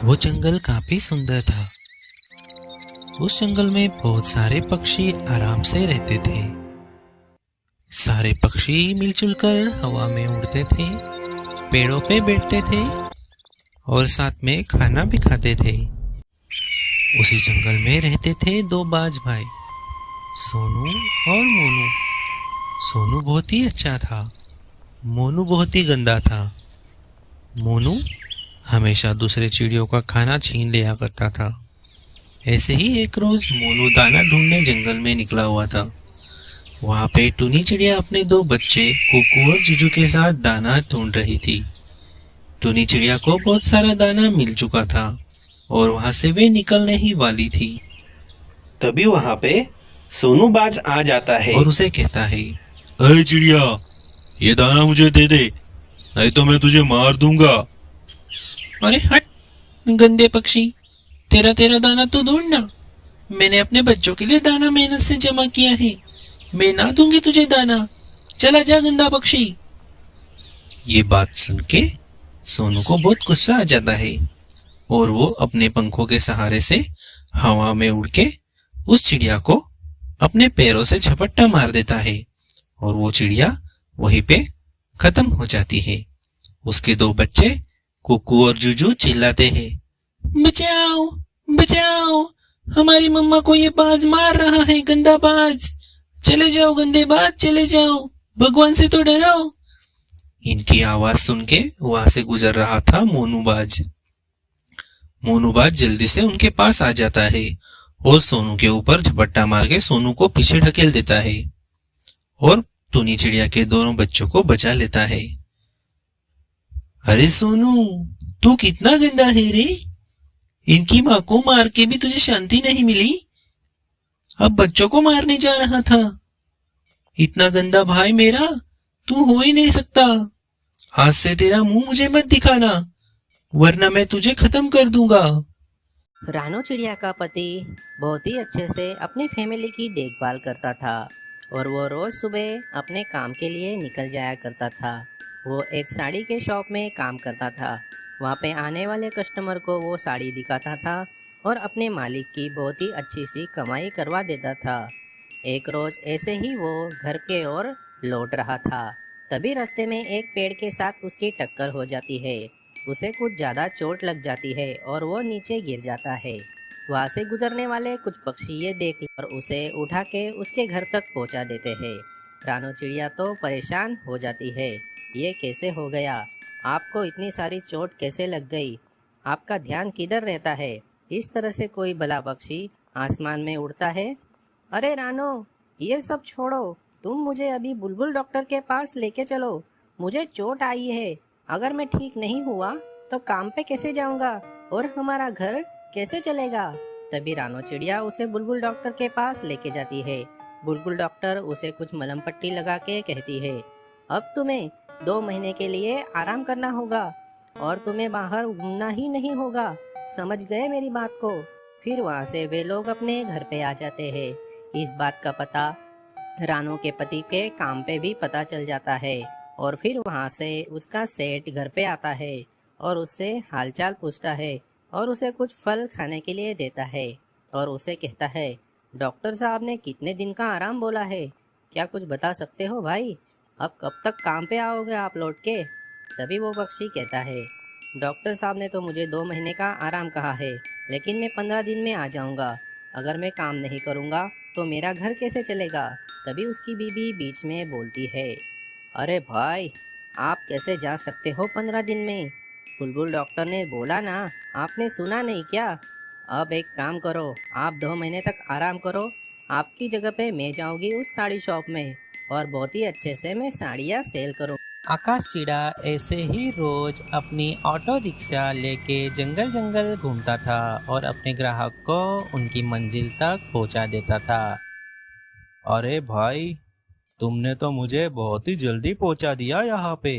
वो जंगल काफी सुंदर था। उस जंगल में बहुत सारे पक्षी आराम से रहते थे। सारे पक्षी मिलजुल कर हवा में उड़ते थे, पेड़ों पे बैठते थे और साथ में खाना भी खाते थे। उसी जंगल में रहते थे दो बाज भाई, सोनू और मोनू। सोनू बहुत ही अच्छा था, मोनू बहुत ही गंदा था। मोनू हमेशा दूसरे चिड़ियों का खाना छीन लिया करता था। ऐसे ही एक रोज मोनू दाना ढूंढने जंगल में निकला हुआ था। वहां पे टूनी चिड़िया अपने दो बच्चे कुकू और जुजू के साथ दाना ढूंढ रही थी। टूनी चिड़िया को बहुत सारा दाना मिल चुका था और वहां से वे निकलने ही वाली थी। तभी वहां पे सोनू बाज आ जाता है और उसे कहता है, अरे चिड़िया, ये दाना मुझे दे दे, नहीं तो मैं तुझे मार दूंगा। अरे हट गंदे पक्षी, तेरा तेरा दाना तो ढूंढना। मैंने अपने बच्चों के लिए दाना मेहनत से जमा किया है, मैं ना दूंगी तुझे दाना। चला जा गंदा पक्षी। ये बात सुन के सोनू को बहुत गुस्सा आ जाता है और वो अपने पंखों के सहारे से हवा में उड़ के उस चिड़िया को अपने पैरों से झपट्टा मार देता है और वो चिड़िया वहीं पे खत्म हो जाती है। उसके दो बच्चे कुकू और जुजू चिल्लाते हैं, बचाओ बचाओ, हमारी मम्मा को ये बाज मार रहा है, गंदा बाज। चले जाओ गंदे बाज, चले जाओ, भगवान से तो डरो। इनकी आवाज सुन के वहां से गुजर रहा था मोनूबाज। मोनूबाज जल्दी से उनके पास आ जाता है और सोनू के ऊपर झपट्टा मार के सोनू को पीछे ढकेल देता है और टूनी चिड़िया के दोनों बच्चों को बचा लेता है। अरे सोनू, तू कितना गंदा है रे, इनकी माँ को मार के भी तुझे शांति नहीं मिली, अब बच्चों को मारने जा रहा था। इतना गंदा भाई मेरा तू हो ही नहीं सकता। आज से तेरा मुंह मुझे मत दिखाना, वरना मैं तुझे खत्म कर दूंगा। रानो चिड़िया का पति बहुत ही अच्छे से अपनी फैमिली की देखभाल करता था और वो रोज़ सुबह अपने काम के लिए निकल जाया करता था। वो एक साड़ी के शॉप में काम करता था। वहाँ पे आने वाले कस्टमर को वो साड़ी दिखाता था और अपने मालिक की बहुत ही अच्छी सी कमाई करवा देता था। एक रोज़ ऐसे ही वो घर के ओर लौट रहा था, तभी रास्ते में एक पेड़ के साथ उसकी टक्कर हो जाती है। उसे कुछ ज़्यादा चोट लग जाती है और वो नीचे गिर जाता है। वहाँ से गुजरने वाले कुछ पक्षी ये देख और उसे उठा के उसके घर तक पहुँचा देते हैं। रानो चिड़िया तो परेशान हो जाती है, ये कैसे हो गया, आपको इतनी सारी चोट कैसे लग गई, आपका ध्यान किधर रहता है, इस तरह से कोई भला पक्षी आसमान में उड़ता है। अरे रानो, ये सब छोड़ो, तुम मुझे अभी बुलबुल डॉक्टर के पास लेके चलो, मुझे चोट आई है, अगर मैं ठीक नहीं हुआ तो काम पे कैसे जाऊंगा और हमारा घर कैसे चलेगा। तभी रानो चिड़िया उसे बुलबुल डॉक्टर के पास लेके जाती है। बुलबुल डॉक्टर उसे कुछ मलहम पट्टी लगा के कहती है, अब तुम्हें 2 महीने के लिए आराम करना होगा और तुम्हें बाहर घूमना ही नहीं होगा, समझ गए मेरी बात को। फिर वहाँ से वे लोग अपने घर पे आ जाते हैं। इस बात का पता रानो के पति के काम पे भी पता चल जाता है और फिर वहाँ से उसका सेठ घर पे आता है और उससे हालचाल पूछता है और उसे कुछ फल खाने के लिए देता है और उसे कहता है, डॉक्टर साहब ने कितने दिन का आराम बोला है, क्या कुछ बता सकते हो भाई, अब कब तक काम पे आओगे आप लौट के। तभी वो पक्षी कहता है, डॉक्टर साहब ने तो मुझे 2 महीने का आराम कहा है, लेकिन मैं 15 दिन में आ जाऊंगा, अगर मैं काम नहीं करूंगा तो मेरा घर कैसे चलेगा। तभी उसकी बीवी बीच में बोलती है, अरे भाई, आप कैसे जा सकते हो 15 दिन में, बुलबुल डॉक्टर ने बोला ना, आपने सुना नहीं क्या। अब एक काम करो, आप 2 महीने तक आराम करो, आपकी जगह पे मैं जाऊंगी उस साड़ी शॉप में और बहुत ही अच्छे से मैं साड़ियाँ सेल करूँ। आकाश चिड़ा ऐसे ही रोज अपनी ऑटो रिक्शा लेके जंगल जंगल घूमता था और अपने ग्राहक को उनकी मंजिल तक पहुंचा देता था। अरे भाई, तुमने तो मुझे बहुत ही जल्दी पहुंचा दिया यहाँ पे।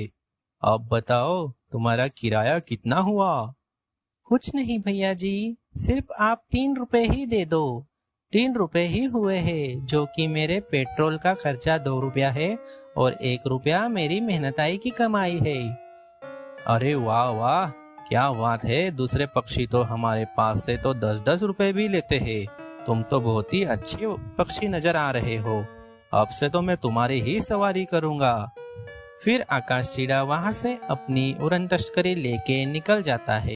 अब बताओ तुम्हारा किराया कितना हुआ। कुछ नहीं भैया जी, सिर्फ आप 3 रुपए ही दे दो। 3 रुपए ही हुए हैं, जो कि मेरे पेट्रोल का खर्चा 2 रुपया है और 1 रुपया मेरी मेहनताई की कमाई है। अरे वाह वाह, क्या बात है, दूसरे पक्षी तो हमारे पास से तो 10-10 रुपए भी लेते हैं। तुम तो बहुत ही अच्छे पक्षी नजर आ रहे हो। अब से तो मैं तुम्हारी ही सवारी करूंगा। फिर आकाश चिड़ा वहां से अपनी उड़न तश्करी लेके निकल जाता है।